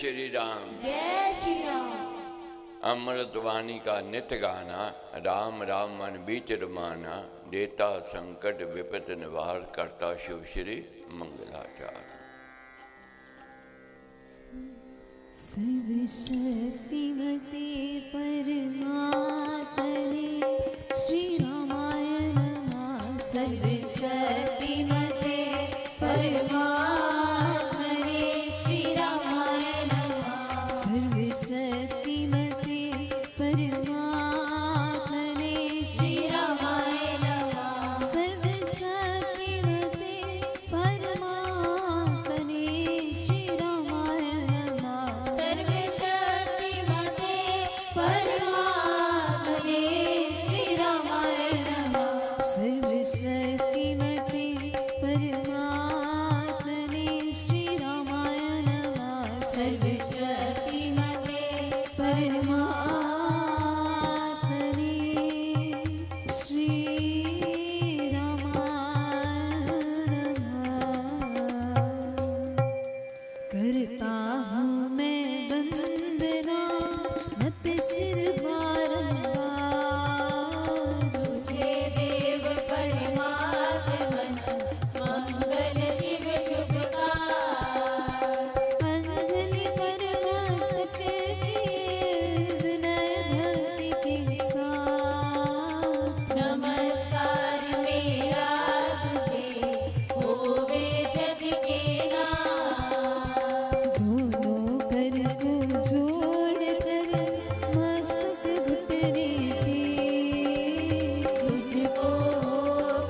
श्री राम। जय श्री राम। अमृत वाणी का नित्य गाना, राम राम मन बीच रमाना, देता संकट विपत निवार, करता शिव श्री मंगलाचार। सर्वशक्तिमते परमात्मने श्री रामाय नमः। सर्वशक्तिमते परमात्मने श्री रामाय नमः। सर्वशक्तिमते परमात्मने श्री रामाय नमः। सर्वशक्तिमते परमात्मने श्री रामाय नमः। सर्वशक्तिमते परमात्मने श्री रामाय नमः। सर्वशक्तिमते परमात्मने श्री रामाय नमः। सर्वशक्तिमते परमात्मने श्री रामाय नमः। करता हूँ मैं वंदना नत सिर बारंबार, तुझे देव परमात्मन मंगल शिव शुभकार। अंजलि कर मस्तक विनय भक्ति के साथ। नमस्कार मेरा तुझे होवे जग के नाथ। दोनों कर को जोड़ कर मस्तक घुटने के, तुझको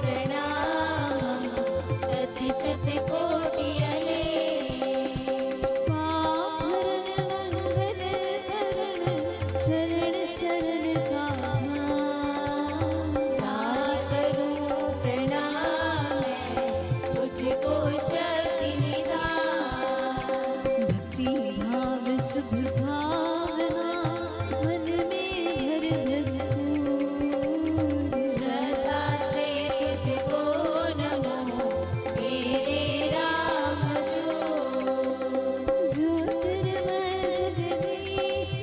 प्रणाम शत शत कोटि अले। पाप हरण मंगल करण चरण शरण का ना करूं प्रणाम मैं तुझको शक्ति निधान। भक्ति भाव शुभ भावना मन में भर भरपूर। श्रद्धा से तुझको नमो मेरे राम दूत। ज्योतिर्मय जगदीश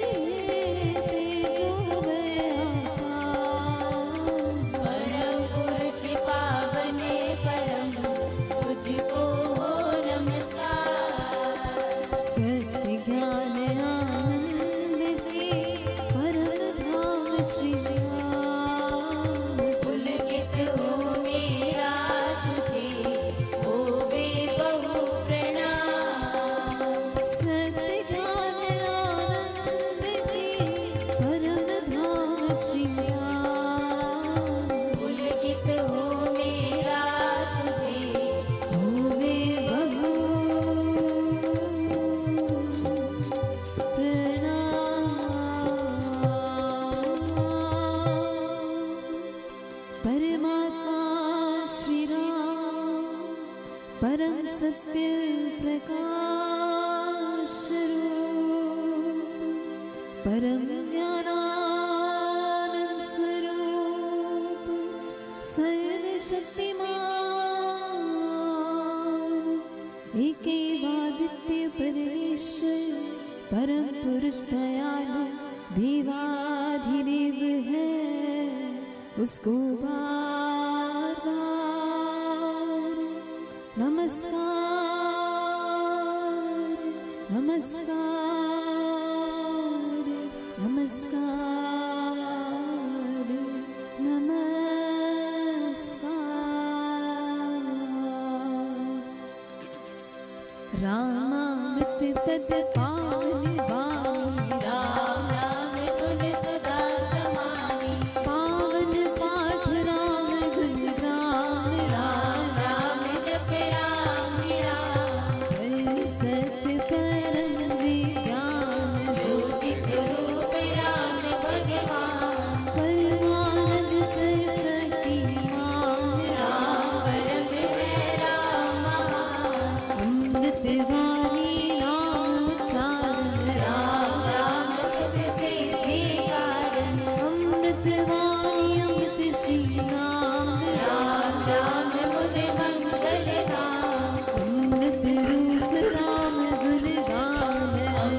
तेजो व्यापार। परम पुरुष पावने परम तुझको हो नमस्कार। सत्य ज्ञान आनंद के परम धाम श्री राम। पुलकित हो मेरा तुझे होवे बहु प्रणाम। सत्य ज्ञान आनंद के परम धाम श्री राम। पुलकित हो मेरा तुझे होवे बहु प्रणाम। परमात्मा श्री राम परम सत्य प्रकाश रूप, परम ज्ञानानंद स्वरूप, सर्वशक्तिमान एकेवादित्य परमेश्वर, परम पुरुष दयालु देवाधिदेव है, उसको बार बार नमस्कार नमस्कार नमस्कार नमस्कार। रामामृत पद पावन वाणी, राम नाम गुण सदा समानी। पावन पाठ राम गुण गान, राम राम जप राम राम। सत्य परम विज्ञान, ज्योति स्वरूप राम भगवान। परमानंद सरस्वतीमान, राम परम है राम महान। अमृत वाणी नाम उच्चारण, राम राम सुख सिद्धि कारण। अमृत वाणी अमृत श्री राम, राम राम मुझे मंगल धाम। अमृत रूप राम गुण गान।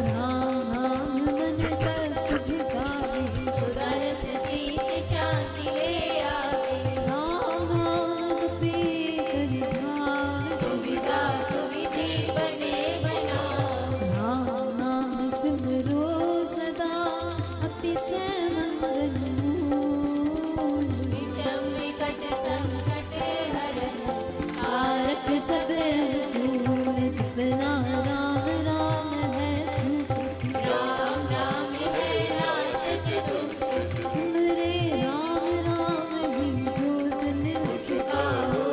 राम मन तक बुझावे सुदर्श प्रीत शांति ले आवे राम जपे कर भाव सुविधा सुविधि बने बनावे राम सिमरो सदा अतिशय मंगल मूल विषम विकट संकट हरन तारक सब अनुकूल जपना राम राम है सुख राम नाम है नाशक दुख सिमरे राम राम ही जो जन उसका हो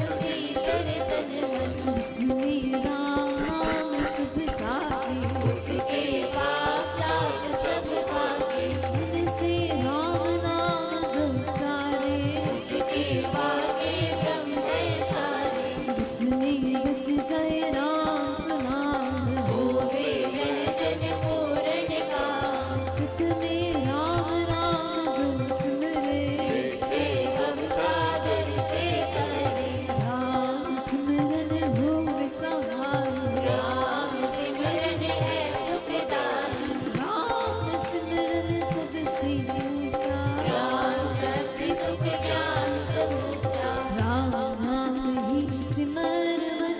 सुखी कर तन मन जिसमें राम नाम शुभ जागे उसके पाप ताप सब भागे उनसे राम नाम जो उचारे उसके भागे ब्रह्म है सारे जिसमें बस जाए राम सुनाम होवे जन जन पूर्ण काम चित में राम राम जो सिमरे से हम सागर से करे राम सिमरन होवे सहाय राम सिमरन है सुखदाई राम सिमरन सबसे ऊंचा राम शक्ति सुख ज्ञान समूचा राम नाम ही सिमर मन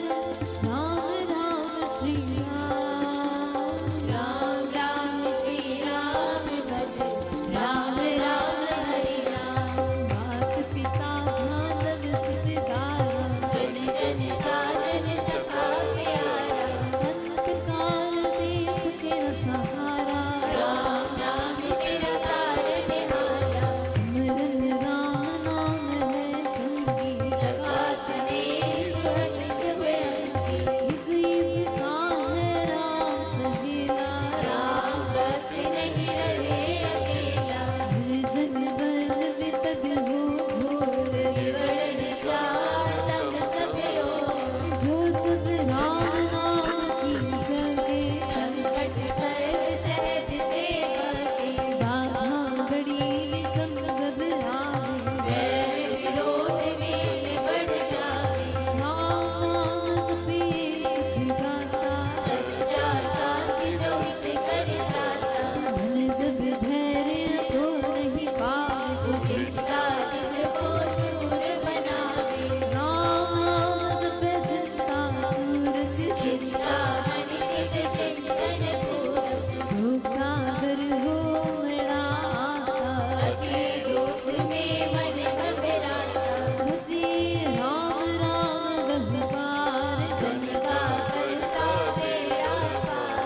राम राम श्री राम राम राम श्री राम भज राम राम हरि राम मात पिता मानव सुख दाया जन जन साजन सखा प्यारा अंत काल देश के सहारा राम नाम तेरा तारन हारा सिमरन राम नाम है संगी सखा सने सुहग शुभ अंगी युग युग का है राम सहेला राम भक्त नहीं रहे अकेला निर्जन बल विपद हो घोर विवरण निशान तम सब हो जो जब राम नाम की जगे संकट सर्व सहज से भागे बाधा बड़ी निशम घबरावे वैर विरोध में बढ़ जावे राम जपे सुख दाता सच्चा साथ जो हित कर जाता मन जब धैर्य को नहीं पावे जिसका चित को चूर बनावे राम जप चिंता चूरक जिसका मन चित चिंतन पूरक सुख सागर हो मड़ा आता अति दुख में मन घबराता भजे राम राम गहपार जन का करता बेड़ा पार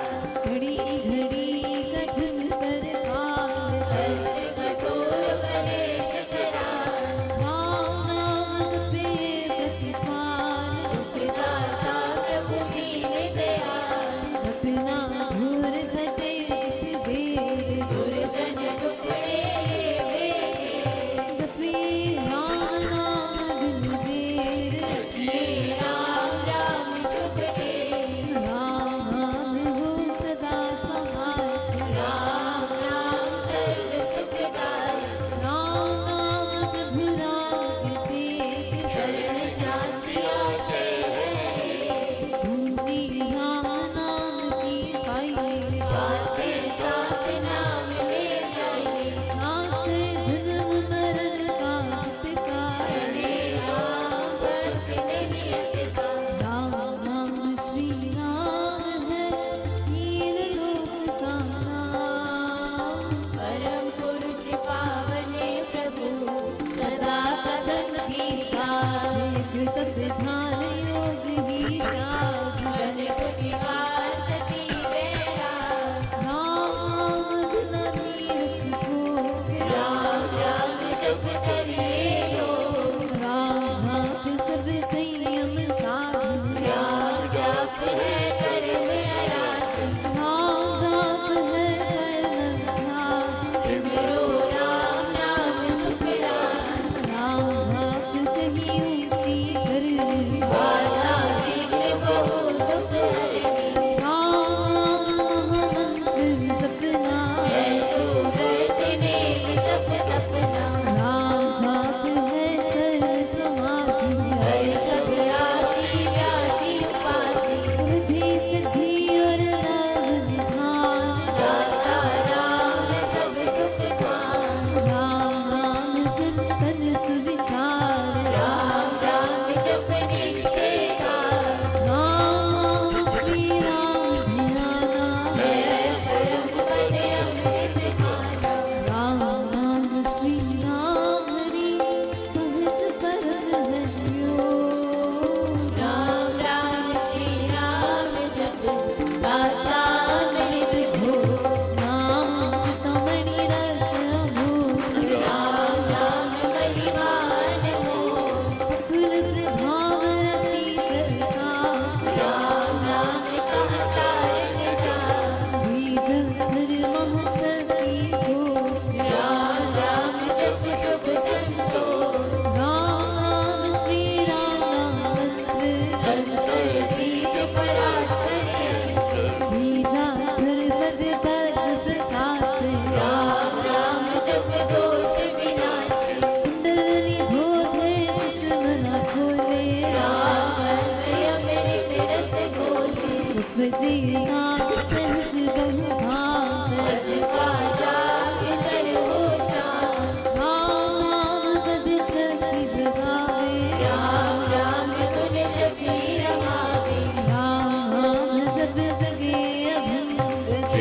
घड़ी घड़ी कठिन पर काल कष्ट कठोर कलेश करार राम नाम जपे प्रतिपाल सुखदाता प्रभु दीन दयाल अपना घोर घटे इस बेर दुर्जन टुकड़े ये भेजे जपे राम नाम दिन देर हे राम राम शुभ दे राम नाम हो सदा सहाय राम राम सर्व सुखदाय राम नाम प्रभु राम के तेज शरण शांति आश्रय है पूंजी राम नाम की पाइए आपके साथ नाम ले जाइए आश्रय जन्म मरण का पिता हे राम भक्त नहीं अटका राम नाम श्री राम है तीन लोक का नाम परम पुरुष पावने प्रभु सदा पसंद की साध तप ध्यान योग ही त्याग गणपति वासती बेरा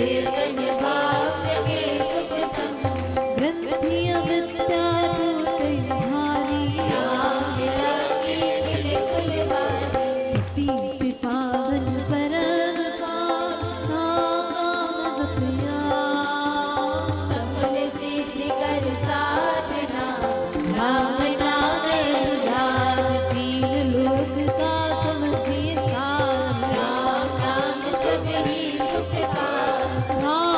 देवन भाव लगे सुख संग ग्रंथिय विद्या दूत भारी राम लगे खिल फुलवारी दीप पावन परम सफल सिद्धि कर साधना राम नाम राम तीन लोक का समझे सार राम नाम सब ही सुख का राम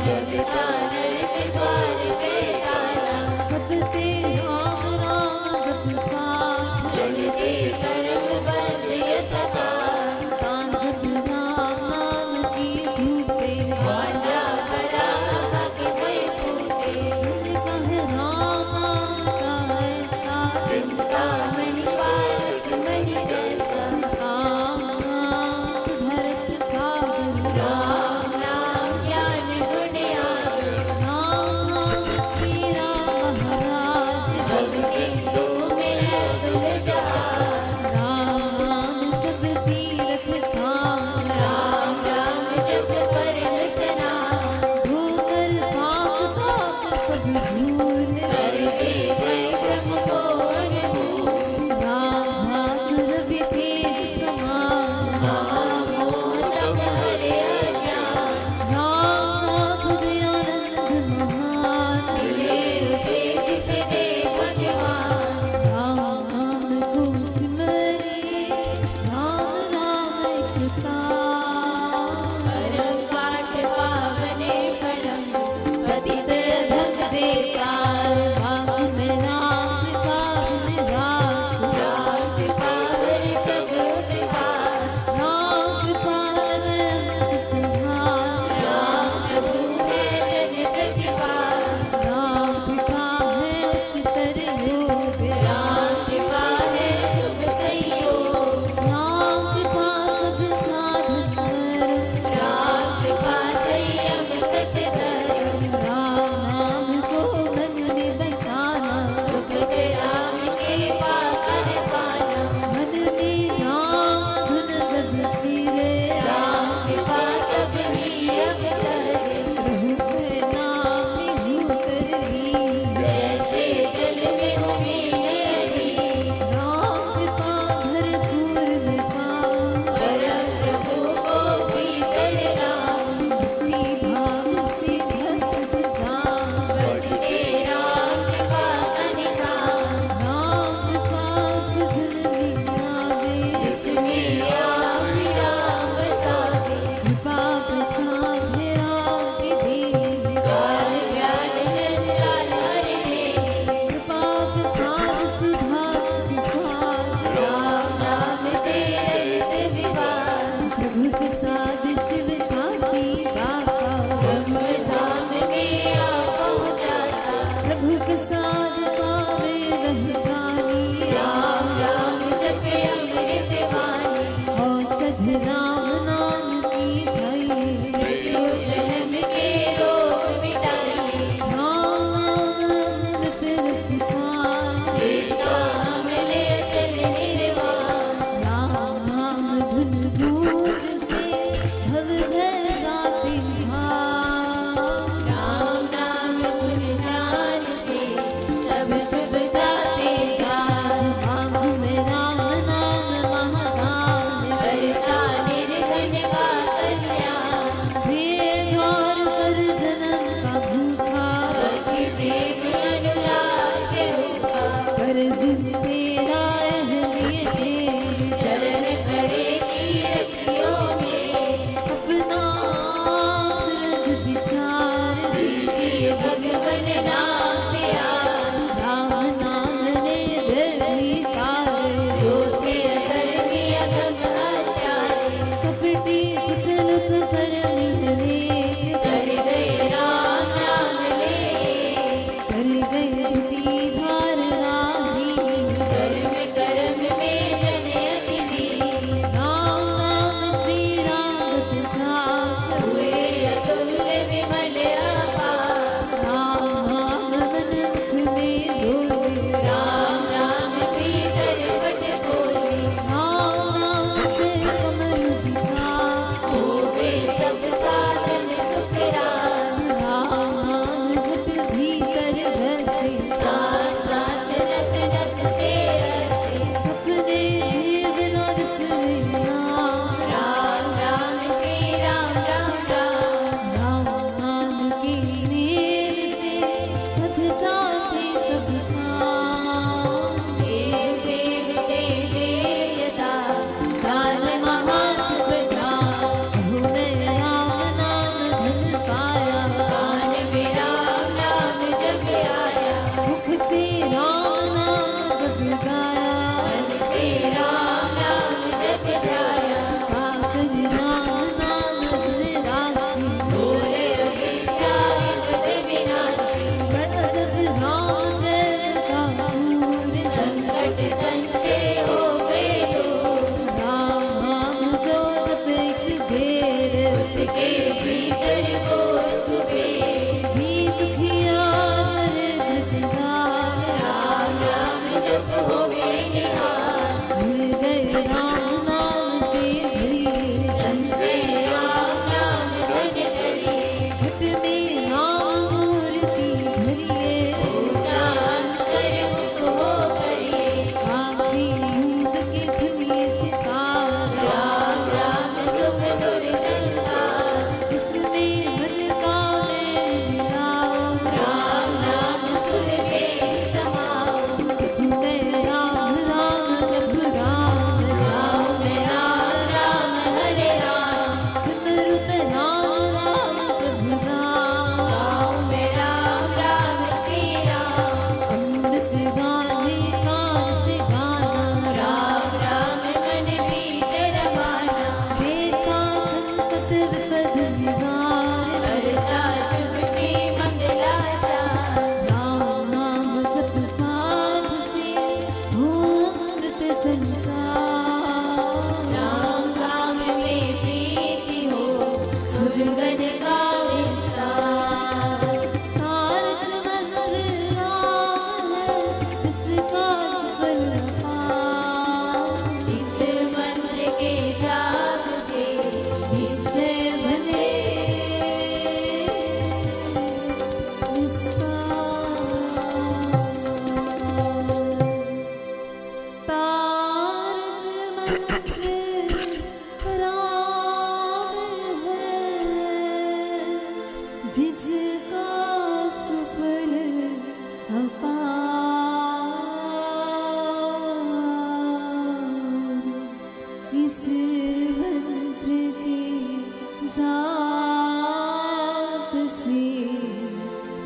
जगता नरक द्वार पैताला जपते राम राम जपता चलते कर्म बंध यतका तांजत राम नाम की धूपे वाचा परा भग भय फूटे कहे राम नाम का ऐसा चिंतामणि पारस मणि जैसा राम राम सुधरस सागर राम राम ज्ञान गुण आगर राम श्री राम महाराज भव सिंधु में है दुलजहार राम सब तीरथ स्थान राम राम जप परम सना धोकर पाप पाप सब धूल करके भय भ्रम को अनुभूत राम झात रवि तेज समान महामोह तब हरे अज्ञान राम दयानंद महान मिले उसे जिसे दे भगवान राम नाम को सिमरे राम राम एक तार परम पाठ पावने परम पतित धन देता भाग में राम पावन राम राम पावन सब उद्धार राम पावन संहार राम प्रभु है जन प्रतिपाल राम कृपा है उच्चतर योग राम कृपा है शुभ संयोग राम कृपा सब साधन राम कृपा संयम सत्य धर्म राम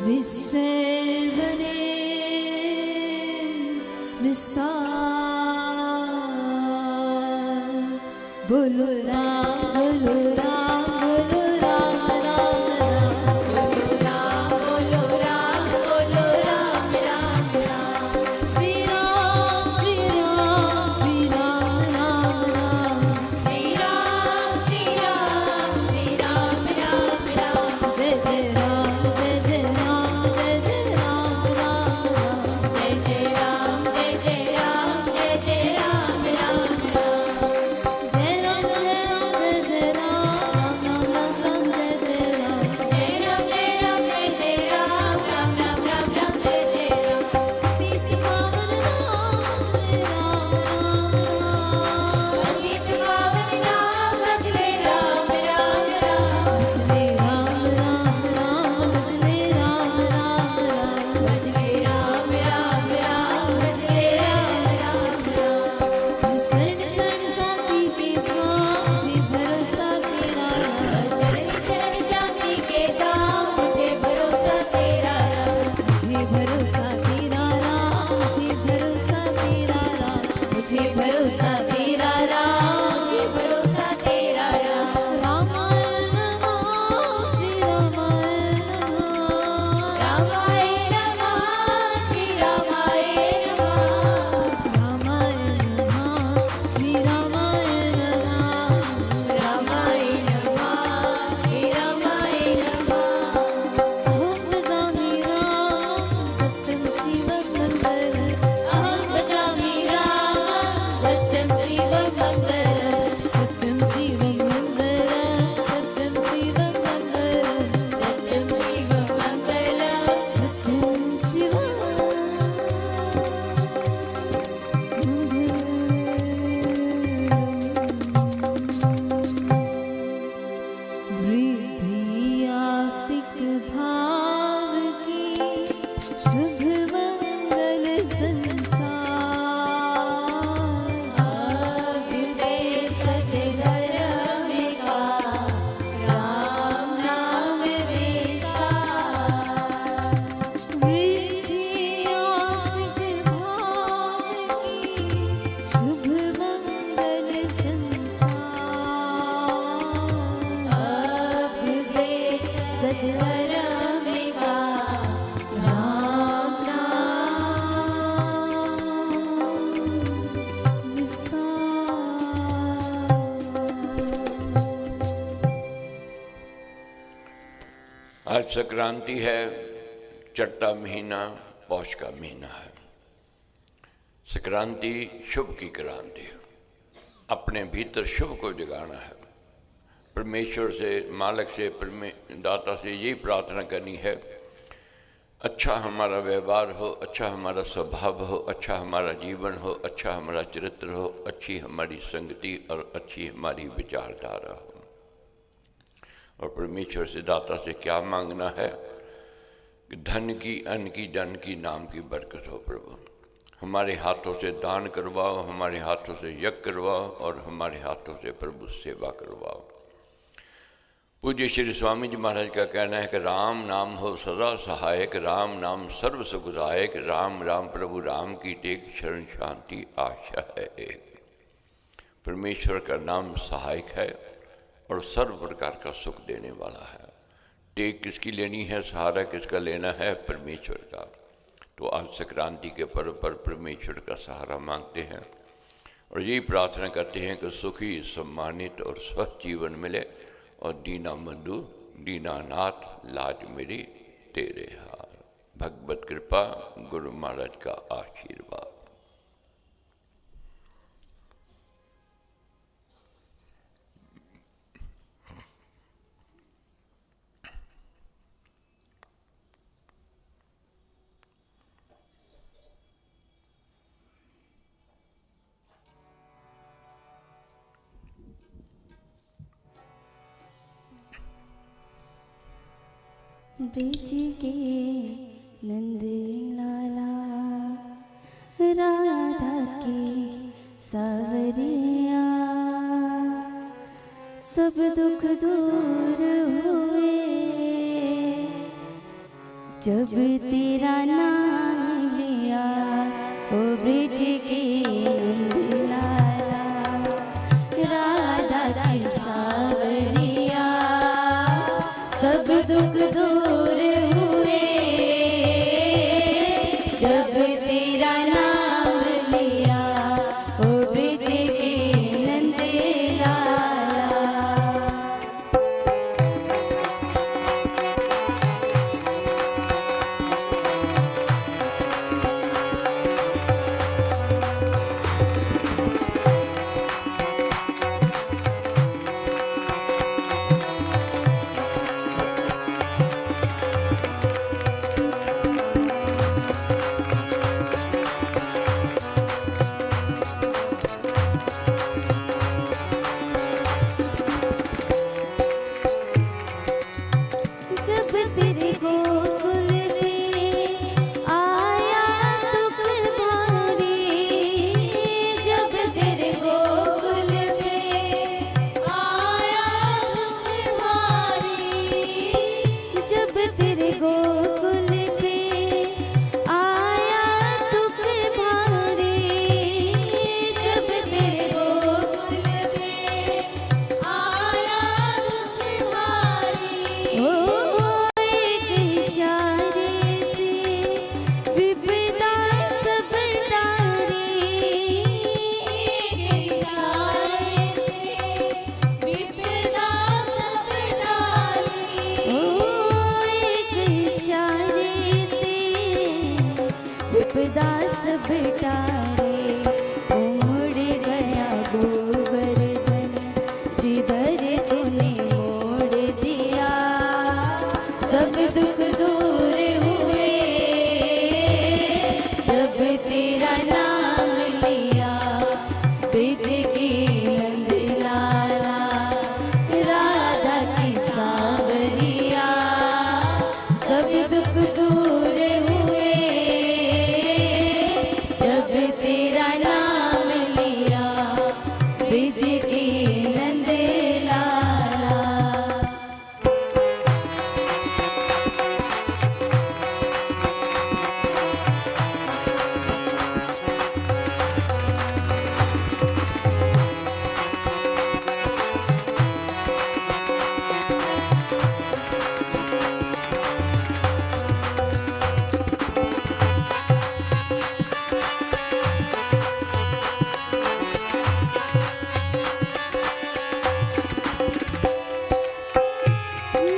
निश्चय बने निसार। बोलो राम बोलो राम बोलो राम राम राम। बोलो राम बोलो राम बोलो राम राम राम। श्री राम श्री राम श्री राम राम राम। श्री राम श्री राम श्री राम राम राम। जय जय राम जय जय राम जय जय राम राम राम। जय जय राम जय जय राम जय जय राम राम राम। जय राम जय राम जय जय राम राम राम राम जय जय राम। जय राम जय राम जय जय राम राम राम राम राम जय जय राम। पीति पावन नाम जय राम राम राम। पतित पावन नाम भजले राम राम राम। भजले राम राम राम भजले राम राम राम। भजले राम राम राम भजले राम राम राम। शरण शरण शांति के धाम मुझे भरोसा तेरा राम। शरण शरण शांति के धाम मुझे भरोसा तेरा राम। मुझे भरोसा तेरा राम मुझे भरोसा तेरा राम। मुझे भरोसा तेरा राम मुझे भरोसा तेरा राम। रामाय नमः श्री रामाय नमः। रामाय नमः श्री रामाय नमः। रामाय नमः श्री रामाय नमः। रामाय नमः श्री रामाय नमः। अहं भजामि रामं सत्यं शिवमङ्गलं। अहं भजामि रामं सत्यं शिवमङ्गलं। सत्यं शिवमङ्गलं सत्यं शिवमङ्गलं सत्यं शिवमङ्गलं। सत्यं शिवमङ्गलम्। वृद्धि आस्तिक भाव की शुभ मंगल संचार। अभ्युदय सद्घर में का राम नाम विस्तार। वृद्धि आस्तिक भाव की शुभ मंगल संचार। अभ्युदय सद्घर में का राम नाम विस्तार। आज संक्रांति है, चढ़ता महीना पौष का महीना है। संक्रांति शुभ की क्रांति है। अपने भीतर शुभ को जगाना है। परमेश्वर से, मालिक से, दाता से यही प्रार्थना करनी है, अच्छा हमारा व्यवहार हो, अच्छा हमारा स्वभाव हो, अच्छा हमारा जीवन हो, अच्छा हमारा चरित्र हो, अच्छी हमारी संगति और अच्छी हमारी विचारधारा हो। और परमेश्वर से, दाता से क्या मांगना है कि धन की, अन्न की, जन की, नाम की बरकत हो। प्रभु हमारे हाथों से दान करवाओ, हमारे हाथों से यज्ञ करवाओ और हमारे हाथों से प्रभु सेवा करवाओ। पूज्य श्री स्वामी जी महाराज का कहना है कि राम नाम हो सदा सहायक, राम नाम सर्व सुखदायक, राम राम प्रभु राम की टेक, शरण शांति आशा है एक। परमेश्वर का नाम सहायक है और सर्व प्रकार का सुख देने वाला है। टेक किसकी लेनी है, सहारा किसका लेना है, परमेश्वर का। तो आज संक्रांति के पर्व पर परमेश्वर का सहारा मांगते हैं और यही प्रार्थना करते हैं कि सुखी, सम्मानित और स्वस्थ जीवन मिले और दीना बंधु दीनानाथ लाज मेरी तेरे हार। भगवत कृपा, गुरु महाराज का आशीर्वाद। ब्रिज के नंद लाला राधा के सावरिया, सब दुख दूर हुए जब तेरा नाम लिया ओ ब्रिज के नंदलाला, राधा की सावरिया सब दुख दूर हुए। जब तेरा नाम लिया ओ ब्रिज के नंदलाला। जब तेरे गोकुल में आया दुख भारी, जब तेरे गोकुल में आया दुख भारी, जब तेरे गोकुल में आया दुख भारी, जब तेरे गोकुल में आया दुख भारी। ओ एक इशारे से विपदा सब टारी, एक इशारे से विपदा सब टारी। ओ एक इशारे से विपदा सब टारी। उमड़ गया गोवर्धन जिधर तूने मोड़ दिया, सब दुख दूर हुए। जब तेरा नाम लिया ब्रिज की नंदलाला, राधा की सावरिया सब दुख दूर हुए। जब तेरा नाम लिया ब्रिज की नंदलाला।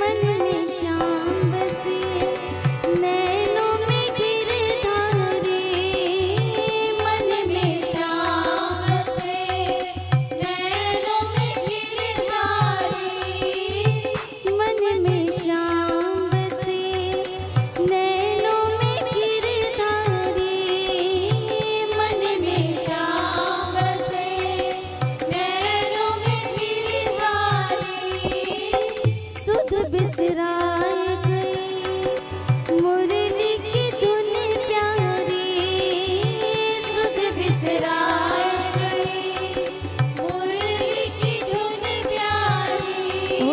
मन में श्याम बसे नैनों में गिरधारी, मन में श्याम बसे नैनों में गिरधारी, मन में श्याम बसे नैनों में गिरधारी, मन में श्याम बसे नैनों में गिरधारी। सुध बिसराए गई मुरली की धुन प्यारी, सुध बिसराए गई मुरली की धुन प्यारी। ओ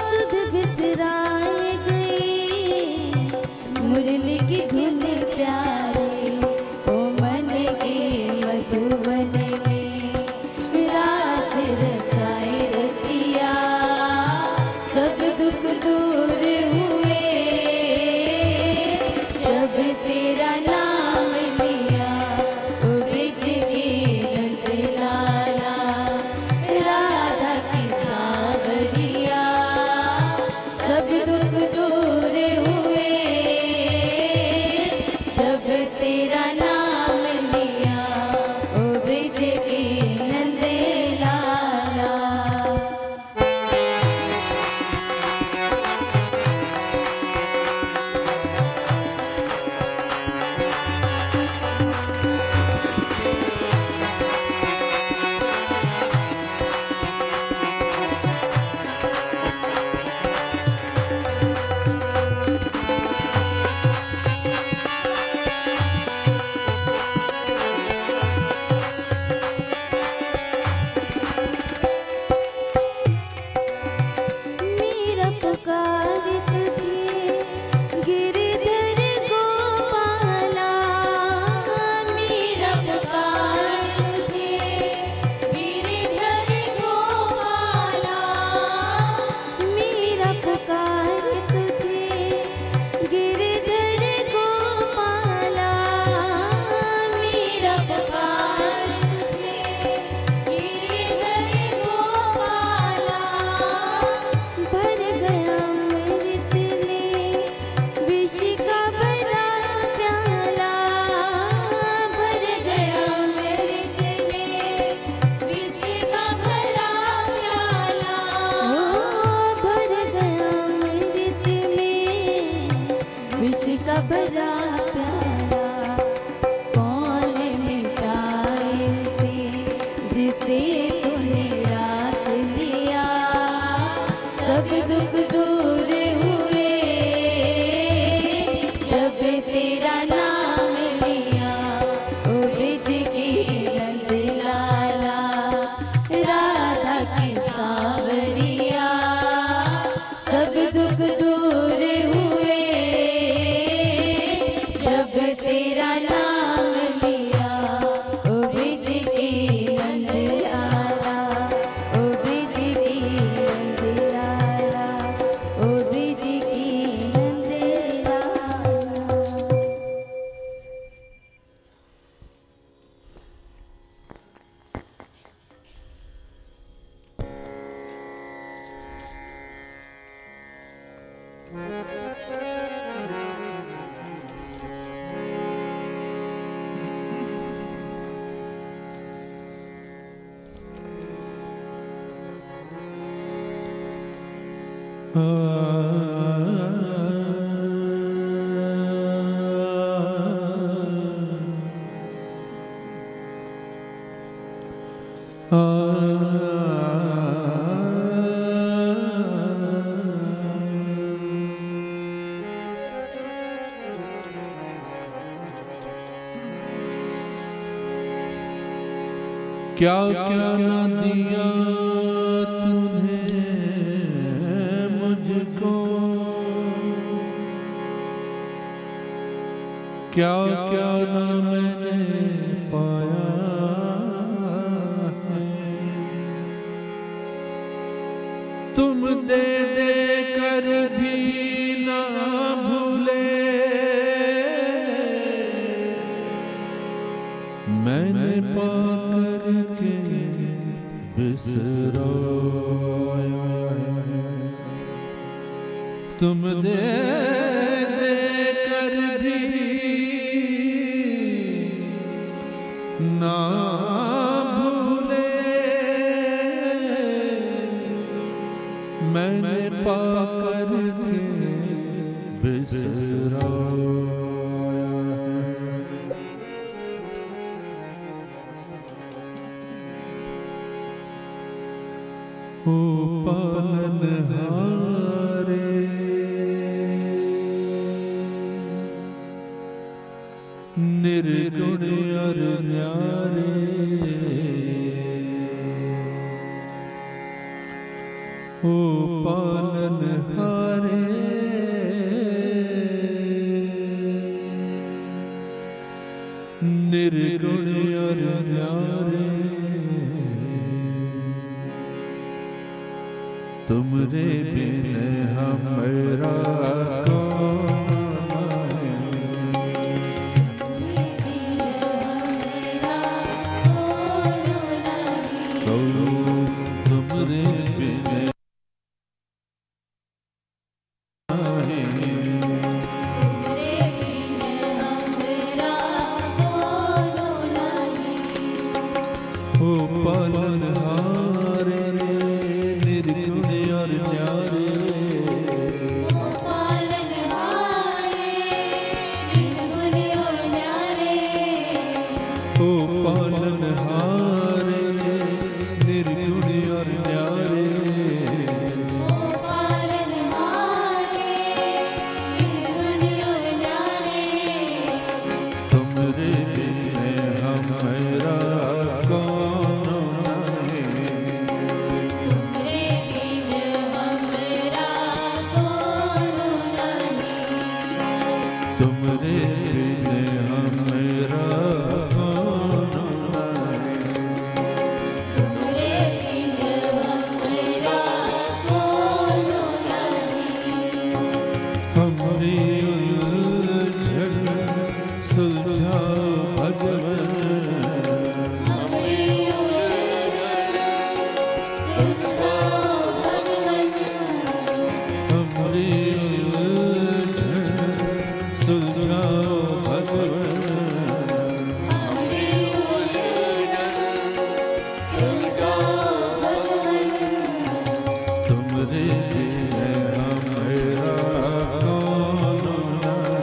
सुध बिसराए गई मुरली की धुन प्यारी। ओ मन के मधुवन में रास रचाए रसिया, सब दुख दूर हुए। जब तेरा नाम लिया ओ ब्रिज की नंदलाला, राधा की सावरिया सब दुख दूर हुए। जब विष का भरा प्याला कौन मिटाए उसे जिसे तूने रात लिया। सब दुख दूर हुए जब तेरा नाम लिया। ओ ब्रिज की नंद लाला राधा की सांवरिया सब दुख दूर हुए जब तेरा नाम लिया। ओ ब्रिज की नंद लाला ओ ब्रिज की नंद लाला ओ ब्रिज की नंद लाला। क्या क्या न दिया तूने मुझको, क्या क्या न मैंने पाया है। तुम दे दे कर भी ना भूले, मैंने पाकर के बिसराया है। तुम दे दे कर भी ना भूले, मैंने पाकर के बिसराया है। ओ पालनहारे निर्गुण और न्यारे, ओ पालनहारे निर्गुण और न्यारे, तुमरे बिन हमरा कौन है। तुमरे बिन ओ पालनहारे निर्गुण और न्यारे, ओ पालनहारे निर्गुण और न्यारे, तुमरे बिन हमरा कौन है। तुमरे बिन हमरा कौन है। हमरी उलझन सुलझाओ भगवन, हमरी उलझन सुलझाओ भगवन, तुमरे बिन हमरा कौन है।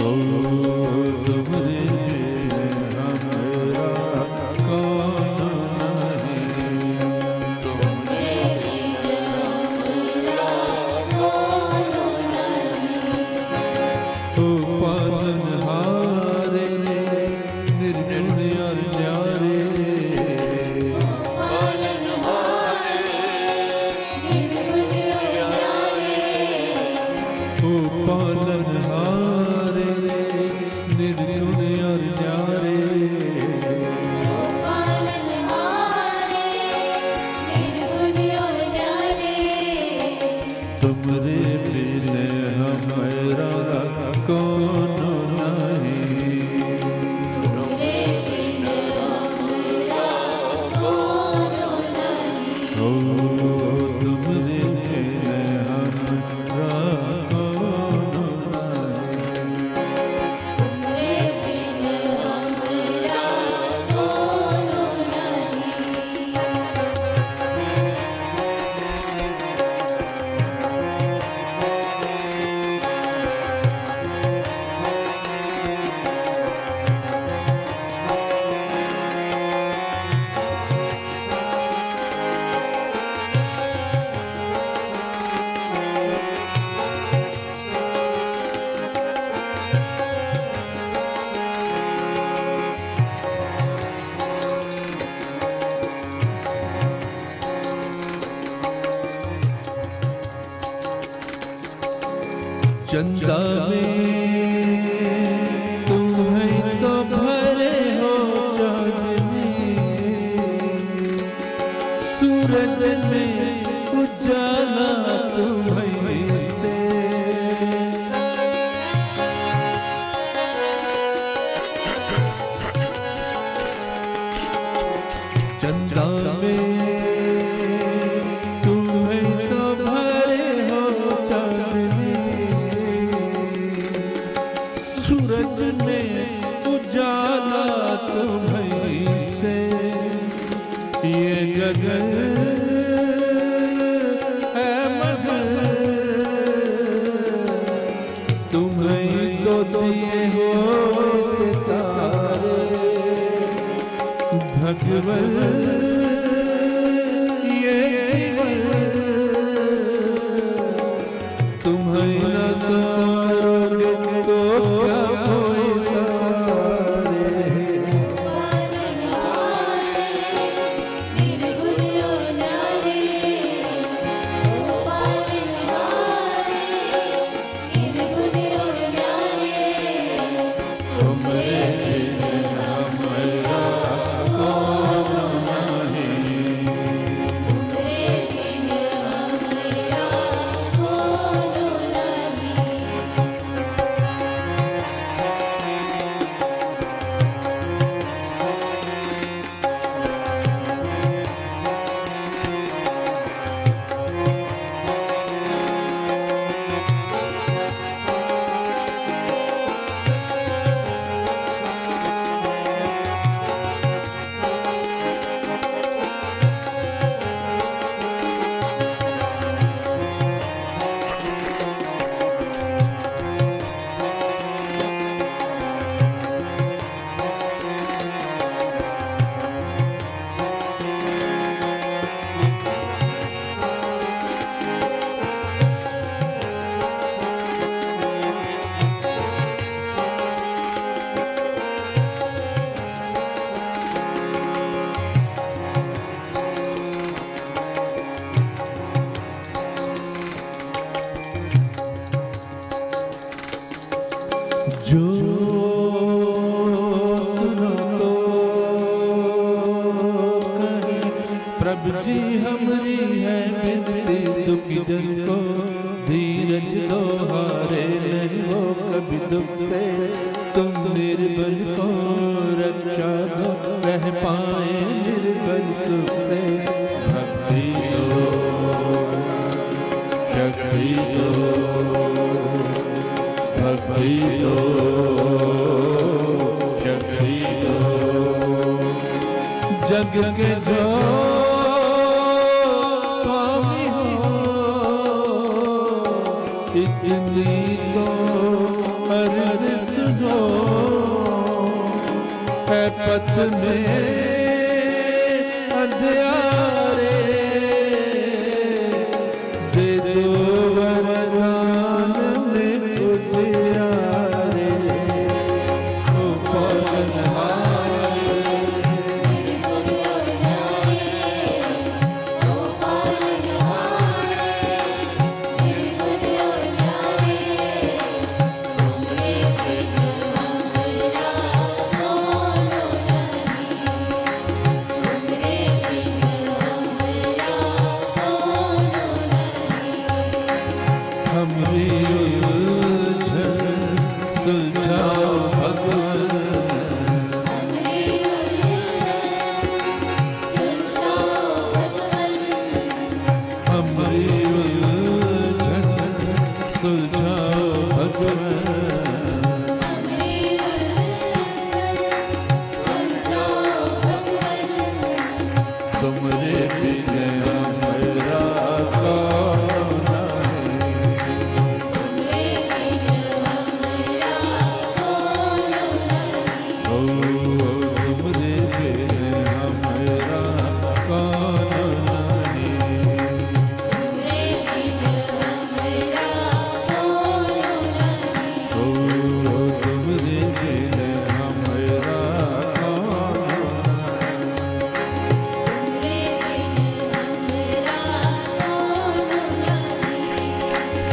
हो तुमरे बिन हमारा कौन नहीं। हो पालनहारे निर्गुण और न्यारे, हो पालनहारे निर्गुण और न्यारे, तुमरे बिन हमारा कौन नहीं। हो तुमरे बिन हमारा कौन नहीं। चंदा में तुम्हें तो भरे हो चांदनी, सूरज में उजाला तुम्हें से, चंदा में तुम्हें तो भरे हो चांदनी, सूरज में उजाला तुम्हीं से, ये गगन है मगर तुम्हीं तो दिए हो सितारे, भगवन ये तुम्हीं न सोओगे तो क्या कोई सवारे। तुमरे बिन हमारा कौन नहीं। जो सुनो तो कहे प्रभु जी हमरी है बिनती, दुखी जन को धीरज दो, हारे नहीं हो कभी दुख से, तुम निर्बल को रक्षा दो, रह पाए निर्बल सुख से। भक्ति दो, शक्ति दो, भक्ति दो, शक्ति दो, जग के जो स्वामी हो, इतनी तो अर्ज पथ में अंधियारे दे दो वरदान में उजियारे ओ पालनहारे हमरी उलझन सुलझाओ भगवान हमरी उलझन सुलझाओ भगवान तुमरे बिना मेरा कौन ओ तुमरे बिना मेरा कौन ओ तुमरे बिना मेरा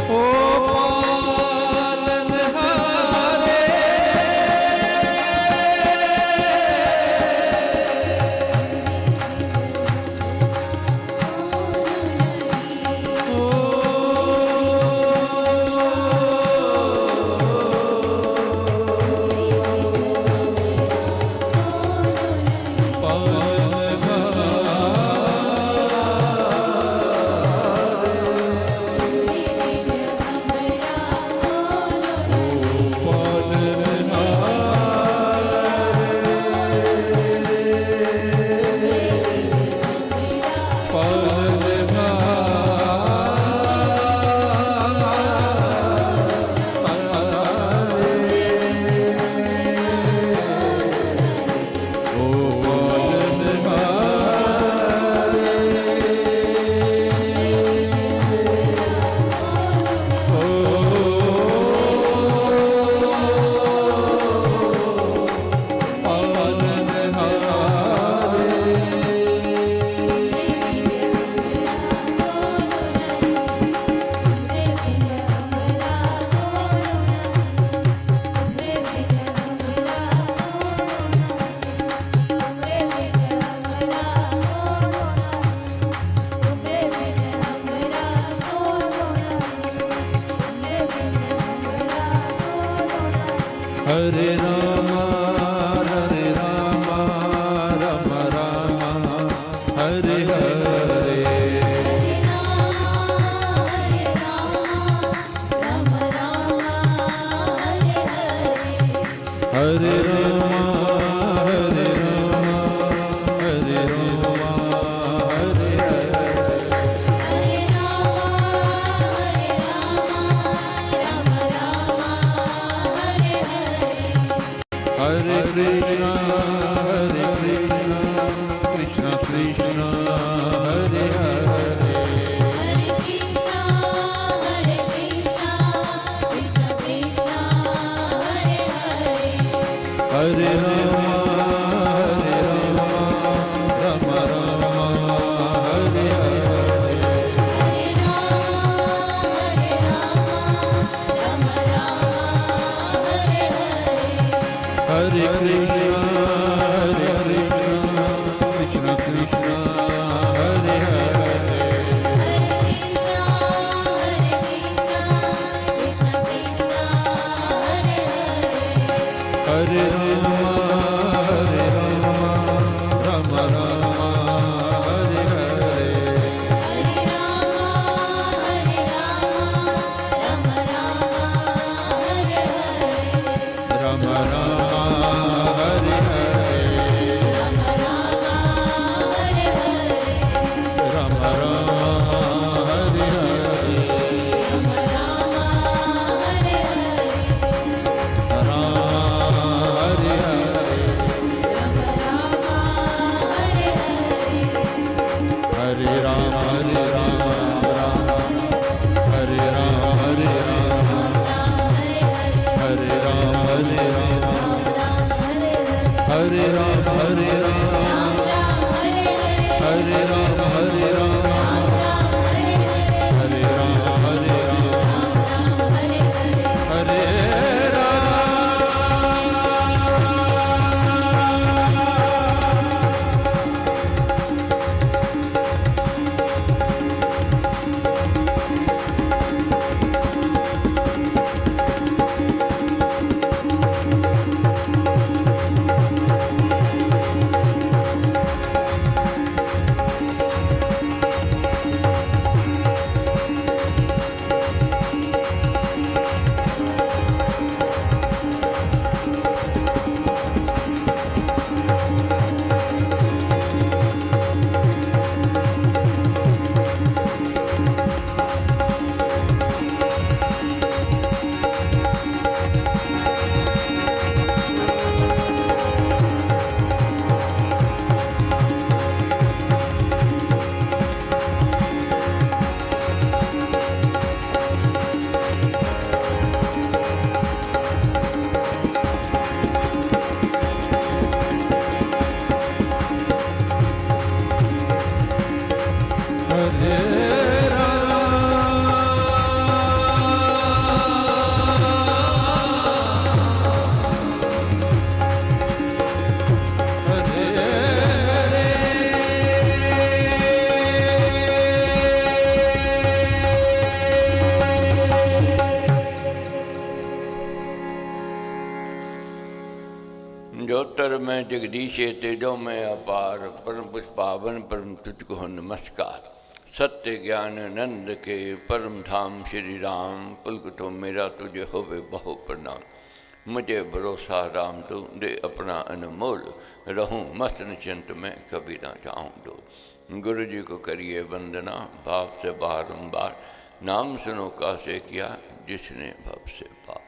ओ पालनहारे हरे रामा राम रामा हरे हरे हरे रामा हरे रामा हरे हरे कृष्णा कृष्ण कृष्ण हरे हरे हरे रामा राम राम हरे हरे हरे कृष्ण कृष्ण हरे हरे हरे रामा राम राम हरे हरे राम राम हरे हरे राम राम हरे हरे राम हरे हरे हरे राम हरे राम राम राम हरे हरे हरे राम हरे राम राम राम हरे हरे हरे राम हरे राम राम राम हरे हरे हरे राम ज्योतर में जगदीशे तेजो में अपार, परम पुष्पावन परम तुझको हो नमस्कार। सत्य ज्ञान नंद के परम धाम श्री राम, पुलक तो मेरा तुझे होवे बहु प्रणाम। मुझे भरोसा राम तू दे अपना अनमोल, रहूं मस्त निश्चिंत में कभी ना जाऊं दो। गुरु जी को करिए वंदना भाव से बारंबार, नाम सुनो का से किया जिसने भव से पार।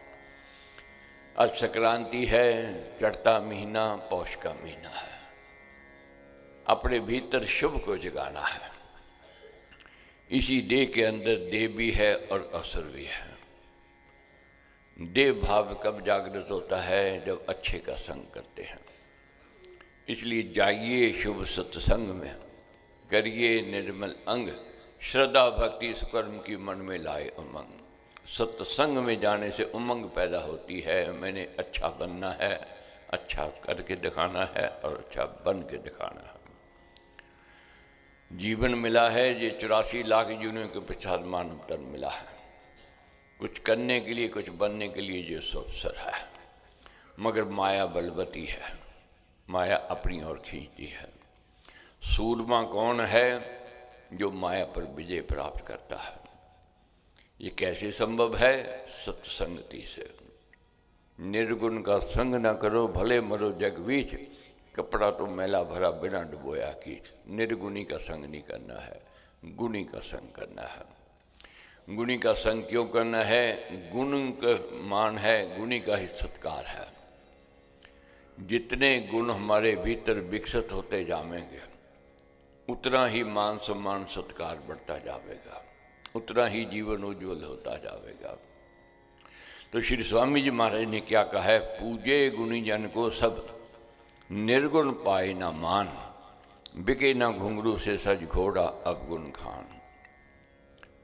आज संक्रांति है, चढ़ता महीना पौष का महीना है। अपने भीतर शुभ को जगाना है। इसी देह के अंदर देह भी है और असुर भी है। देह भाव कब जागृत होता है? जब अच्छे का संग करते हैं। इसलिए जाइए शुभ सत्संग में, करिए निर्मल अंग, श्रद्धा भक्ति सुकर्म की मन में लाए उमंग। सत्संग में जाने से उमंग पैदा होती है। मैंने अच्छा बनना है, अच्छा करके दिखाना है और अच्छा बन के दिखाना है। जीवन मिला है, ये 84 लाख जीवनों के पश्चात मानव तन मिला है। कुछ करने के लिए, कुछ बनने के लिए ये अवसर है। मगर माया बलवती है, माया अपनी ओर खींचती है। सूरमा कौन है? जो माया पर विजय प्राप्त करता है। ये कैसे संभव है? सत्संगति से। निर्गुण का संग न करो भले मरो जग बीच, कपड़ा तो मैला भरा बिना डुबोया कीच। निर्गुणी का संग नहीं करना है, गुणी का संग करना है। गुणी का संग क्यों करना है? गुण का मान है, गुणी का ही सत्कार है। जितने गुण हमारे भीतर विकसित होते जाएंगे, उतना ही मान सम्मान सत्कार बढ़ता जाएगा, उतना ही जीवन उज्ज्वल होता जाएगा। तो श्री स्वामी जी महाराज ने क्या कहा है? पूजे गुणी जन को सब, निर्गुण पाए ना मान। बिके ना घुंघरू से सज घोड़ा अब गुण खान।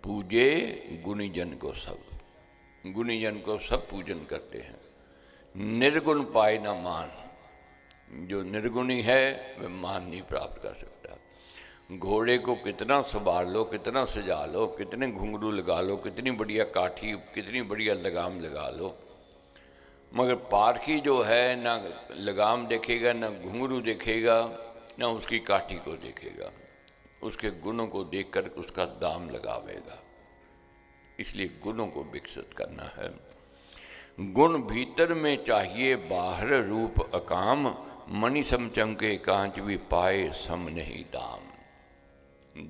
पूजे गुणी जन को सब, गुणी जन को सब पूजन करते हैं। निर्गुण पाए ना मान। जो निर्गुणी है वह मान नहीं प्राप्त कर सकता। घोड़े को कितना संभाल लो, कितना सजा लो, कितने घुंघरू लगा लो, कितनी बढ़िया काठी, कितनी बढ़िया लगाम लगा लो, मगर पारखी जो है ना लगाम देखेगा, ना घुंघरू देखेगा, ना उसकी काठी को देखेगा। उसके गुणों को देखकर उसका दाम लगावेगा। इसलिए गुणों को विकसित करना है। गुण भीतर में चाहिए, बाहर रूप अकाम। मणि सम चमके कांच भी पाए सम नहीं दाम।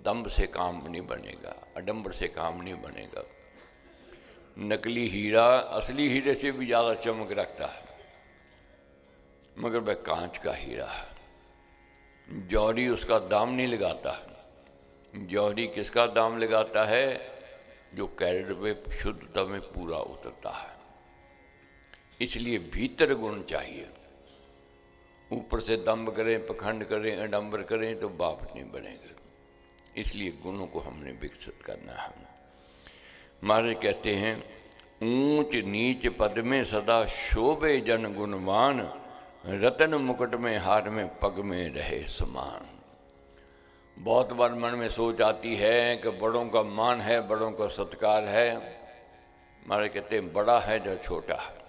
दम्भ से काम नहीं बनेगा, आडंबर से काम नहीं बनेगा। नकली हीरा असली हीरे से भी ज़्यादा चमक रखता है, मगर वह कांच का हीरा है। जौहरी उसका दाम नहीं लगाता है। जौहरी किसका दाम लगाता है? जो कैरेट में शुद्धता में पूरा उतरता है। इसलिए भीतर गुण चाहिए। ऊपर से दम्भ करें, पखंड करें, अडंबर करें तो बाप नहीं बनेगा। इसलिए गुणों को हमने विकसित करना है। महाराज कहते हैं ऊंच नीच पद में सदा शोभे जन गुणवान, रतन मुकुट में हार में पग में रहे समान। बहुत बार मन में सोच आती है कि बड़ों का मान है, बड़ों का सत्कार है। महाराज कहते हैं बड़ा है जो छोटा है,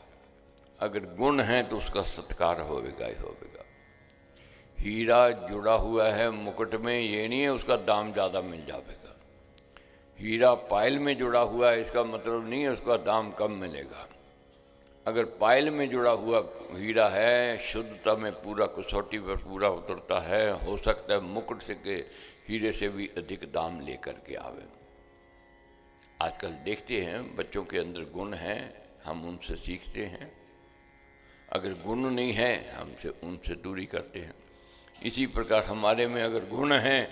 अगर गुण है तो उसका सत्कार होगा ही होगा। हीरा जुड़ा हुआ है मुकुट में, ये नहीं है उसका दाम ज़्यादा मिल जाएगा। हीरा पायल में जुड़ा हुआ है, इसका मतलब नहीं है उसका दाम कम मिलेगा। अगर पायल में जुड़ा हुआ हीरा है, शुद्धता में पूरा, कसौटी पर पूरा उतरता है, हो सकता है मुकुट से के हीरे से भी अधिक दाम लेकर के आवे। आजकल देखते हैं बच्चों के अंदर गुण हैं, हम उनसे सीखते हैं। अगर गुण नहीं है हमसे उनसे दूरी करते हैं। इसी प्रकार हमारे में अगर गुण हैं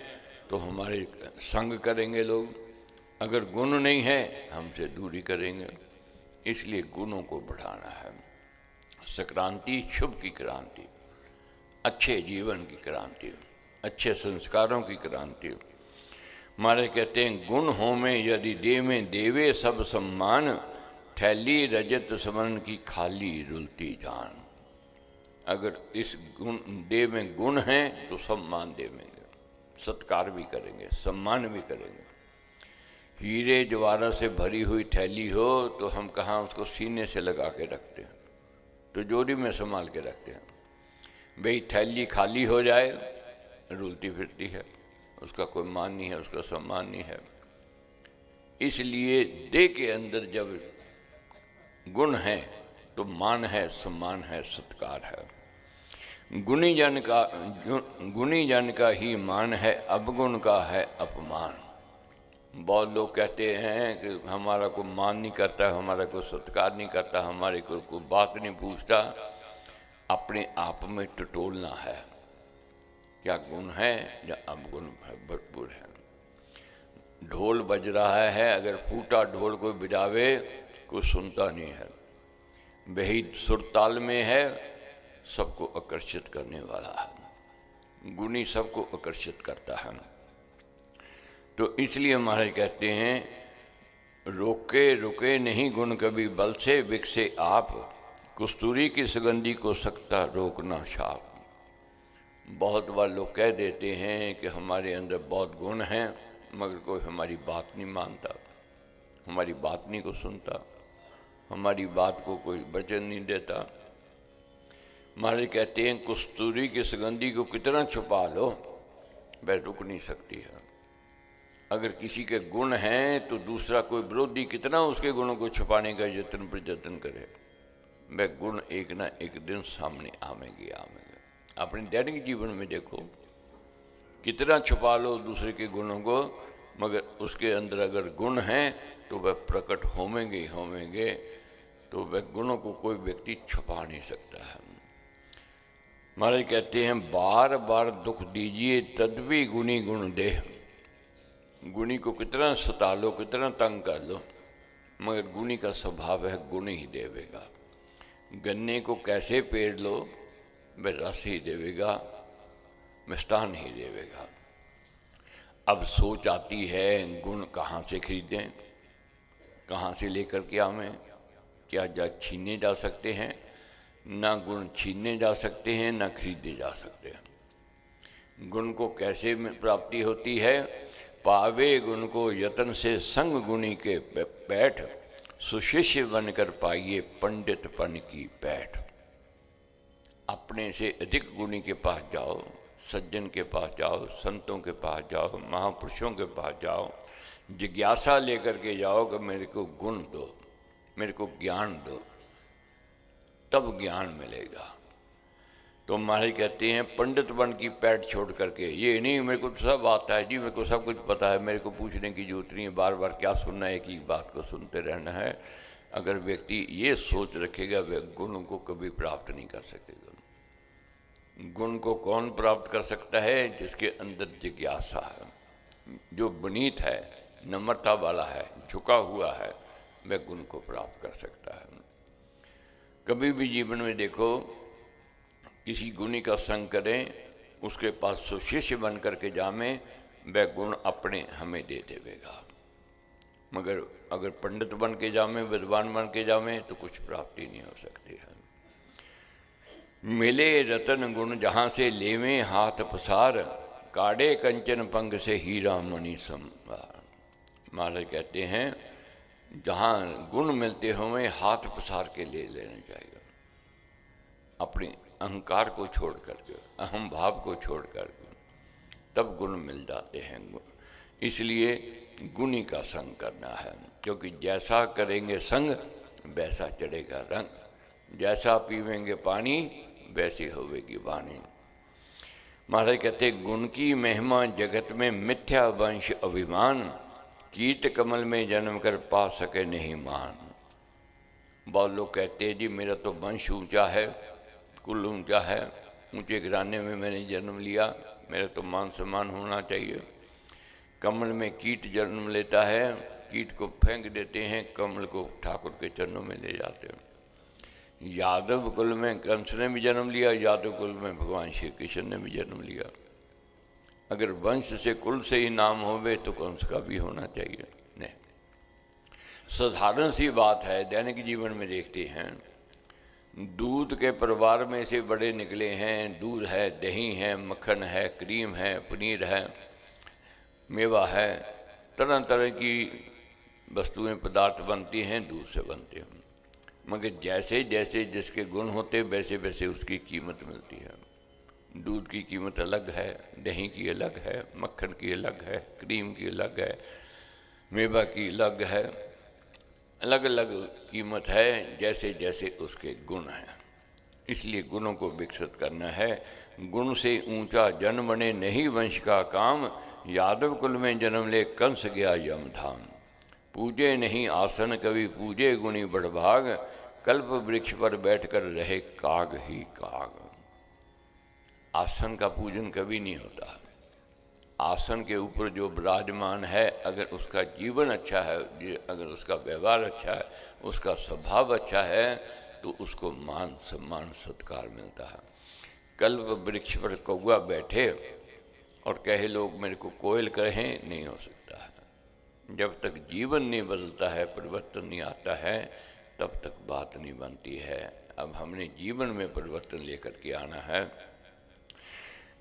तो हमारे संग करेंगे लोग, अगर गुण नहीं है हमसे दूरी करेंगे। इसलिए गुणों को बढ़ाना है। संक्रांति शुभ की क्रांति, अच्छे जीवन की क्रांति, अच्छे संस्कारों की क्रांति। हमारे कहते हैं गुण हो में यदि दे में देवे सब सम्मान, थैली रजत समन की खाली रुलती जान। अगर इस गुण दे में गुण हैं तो सम्मान देवेंगे, सत्कार भी करेंगे, सम्मान भी करेंगे। हीरे जवाहरात से भरी हुई थैली हो तो हम कहाँ उसको सीने से लगा के रखते हैं, तो जोड़ी में संभाल के रखते हैं। भाई थैली खाली हो जाए रुलती फिरती है, उसका कोई मान नहीं है, उसका सम्मान नहीं है। इसलिए दे के अंदर जब गुण है तो मान है, सम्मान है, सत्कार है। गुणी जन का ही मान है, अवगुण का है अपमान। बहुत लोग कहते हैं कि हमारा को मान नहीं करता, हमारा को सत्कार नहीं करता, हमारे को कोई बात नहीं पूछता। अपने आप में टटोलना है, क्या गुण है या अवगुण है, भरपूर है। ढोल बज रहा है, अगर फूटा ढोल कोई बजावे कोई सुनता नहीं है। वही सुरताल में है, सबको आकर्षित करने वाला है। गुणी सबको आकर्षित करता है। तो इसलिए महाराज कहते हैं रोके रुके नहीं गुण कभी बल से, विकसे आप कस्तूरी की सुगंधी को सकता रोकना शाप। बहुत बार लोग कह देते हैं कि हमारे अंदर बहुत गुण हैं, मगर कोई हमारी बात नहीं मानता, हमारी बात नहीं को सुनता, हमारी बात को कोई वचन नहीं देता। महाराज कहते हैं कस्तूरी की सुगंधी को कितना छुपा लो, वह रुक नहीं सकती है। अगर किसी के गुण हैं तो दूसरा कोई विरोधी कितना उसके गुणों को छुपाने का यत्न प्रयत्न करे, वह गुण एक ना एक दिन सामने आवेंगे। अपने दैनिक जीवन में देखो, कितना छुपा लो दूसरे के गुणों को, मगर उसके अंदर अगर गुण हैं तो वह प्रकट होवेंगे। तो वह गुणों को कोई व्यक्ति छुपा नहीं सकता है। महाराज कहते हैं बार बार दुख दीजिए तद भी गुणी गुण दे। गुणी को कितना सता लो, कितना तंग कर लो, मगर गुणी का स्वभाव है गुण ही देवेगा। गन्ने को कैसे पेड़ लो, वह रस ही देवेगा, मिष्टान ही देवेगा। अब सोच आती है गुण कहाँ से खरीदें, कहाँ से लेकर के आवें। क्या छीने जा सकते हैं? ना गुण छीने जा सकते हैं, ना खरीदे जा सकते हैं। गुण को कैसे प्राप्ति होती है? पावे गुण को यतन से संग गुणी के बैठ, सुशिष्य बनकर पाइए पंडितपन की पैठ। अपने से अधिक गुणी के पास जाओ, सज्जन के पास जाओ, संतों के पास जाओ, महापुरुषों के पास जाओ, जिज्ञासा लेकर के जाओ कि मेरे को गुण दो, मेरे को ज्ञान दो, तब ज्ञान मिलेगा। तो महाराज कहते हैं पंडित बन की पैठ छोड़ करके, ये नहीं मेरे को तो सब आता है जी, मेरे को सब कुछ पता है, मेरे को पूछने की जरूरत नहीं है, बार बार क्या सुनना है, एक ही बात को सुनते रहना है। अगर व्यक्ति ये सोच रखेगा वह गुण को कभी प्राप्त नहीं कर सकेगा। गुण को कौन प्राप्त कर सकता है? जिसके अंदर जिज्ञासा है, जो विनीत है, नम्रता वाला है, झुका हुआ है, वह गुण को प्राप्त कर सकता है। कभी भी जीवन में देखो किसी गुणी का संग करें, उसके पास सुशिष्य बन करके जामे, वह गुण अपने हमें दे देवेगा। मगर अगर पंडित बन के जामे, विद्वान बन के जामे, तो कुछ प्राप्ति नहीं हो सकती है। मिले रतन गुण जहाँ से लेवें हाथ पसार, काढ़े कंचन पंग से हीरा मणि संभार। महाराज कहते हैं जहाँ गुण मिलते हुए हाथ पसार के ले लेना चाहिए, अपने अहंकार को छोड़ करके, अहम भाव को छोड़ करके, तब गुण मिल जाते हैं। इसलिए गुणी का संग करना है, क्योंकि जैसा करेंगे संग वैसा चढ़ेगा रंग, जैसा पीवेंगे पानी वैसी होवेगी वाणी। महाराज कहते गुण की महिमा जगत में मिथ्या वंश अभिमान, कीट कमल में जन्म कर पा सके नहीं मान। बहुत लोग कहते हैं जी मेरा तो वंश ऊंचा है, कुल ऊंचा है, ऊंचे घराने में मैंने जन्म लिया, मेरा तो मान सम्मान होना चाहिए। कमल में कीट जन्म लेता है, कीट को फेंक देते हैं, कमल को ठाकुर के चरणों में ले जाते हैं। यादव कुल में कंस ने भी जन्म लिया, यादव कुल में भगवान श्री कृष्ण ने भी जन्म लिया। अगर वंश से कुल से ही नाम होवे तो कंस का भी होना चाहिए। नहीं, साधारण सी बात है, दैनिक जीवन में देखते हैं, दूध के परिवार में से बड़े निकले हैं, दूध है, दही है, मक्खन है, क्रीम है, पनीर है, मेवा है, तरह तरह की वस्तुएं पदार्थ बनती हैं, दूध से बनते हैं। मगर जैसे जैसे जिसके गुण होते वैसे वैसे उसकी कीमत मिलती है। दूध की कीमत अलग है, दही की अलग है, मक्खन की अलग है, क्रीम की अलग है, मेवा की अलग है, अलग अलग कीमत है जैसे जैसे उसके गुण हैं। इसलिए गुणों को विकसित करना है। गुण से ऊंचा जन बने नहीं वंश का काम, यादव कुल में जन्म ले कंस गया यमधाम। पूजे नहीं आसन कभी पूजे गुणी बड़भाग, कल्प वृक्ष पर बैठकर रहे काग ही काग। आसन का पूजन कभी नहीं होता। आसन के ऊपर जो विराजमान है, अगर उसका जीवन अच्छा है, अगर उसका व्यवहार अच्छा है, उसका स्वभाव अच्छा है, तो उसको मान सम्मान सत्कार मिलता है। कल्प वृक्ष पर कौवा बैठे और कहे लोग मेरे को कोयल कहें, नहीं हो सकता है। जब तक जीवन नहीं बदलता है, परिवर्तन नहीं आता है, तब तक बात नहीं बनती है। अब हमने जीवन में परिवर्तन लेकर के आना है।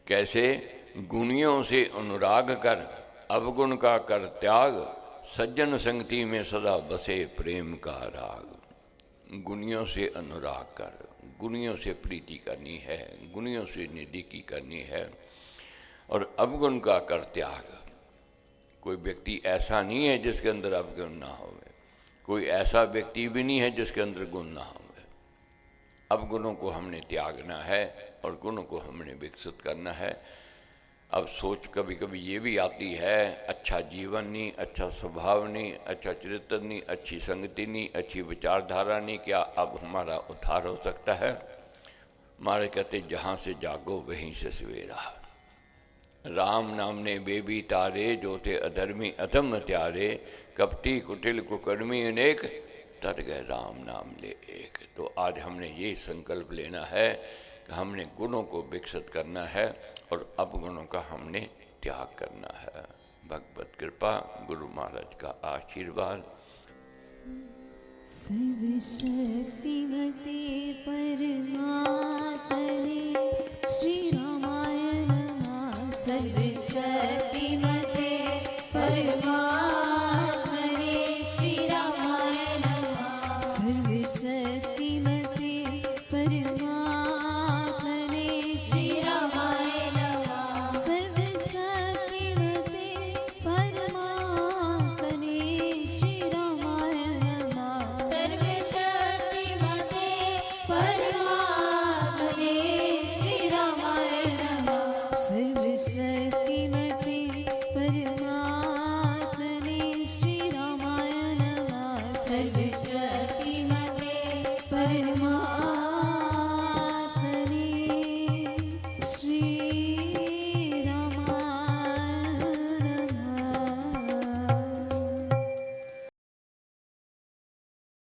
कैसे? गुणियों से अनुराग कर, अवगुण का कर त्याग, सज्जन संगति में सदा बसे प्रेम का राग। गुणियों से अनुराग कर, गुणियों से प्रीति करनी है, गुणियों से निधिकी करनी है, और अवगुण का कर त्याग। कोई व्यक्ति ऐसा नहीं है जिसके अंदर अवगुण ना हो, कोई ऐसा व्यक्ति भी नहीं है जिसके अंदर गुण ना हो। अवगुणों को हमने त्यागना है और गुणों को हमने विकसित करना है। अब सोच कभी कभी ये भी आती है, अच्छा जीवन नहीं, अच्छा स्वभाव नहीं, अच्छा चरित्र नहीं, अच्छी संगति नहीं, अच्छी विचारधारा नहीं, क्या अब हमारा उद्धार हो सकता है? हमारे कहते जहाँ से जागो वहीं से सवेरा। राम नाम ने बेबी तारे, जो थे अधर्मी अधम त्यारे, कपटी कुटिल कुकर्मी अनेक, तर गए राम नाम ले एक। तो आज हमने ये संकल्प लेना है कि हमने गुणों को विकसित करना है और अवगुणों का हमने त्याग करना है। भगवत कृपा, गुरु महाराज का आशीर्वाद। सर्वशक्तिमते परमात्मने श्री रामाय नमः। सर्वशक्तिमते परमात्मने श्री रामाय नमः। सर्वशक्तिमते परमात्मने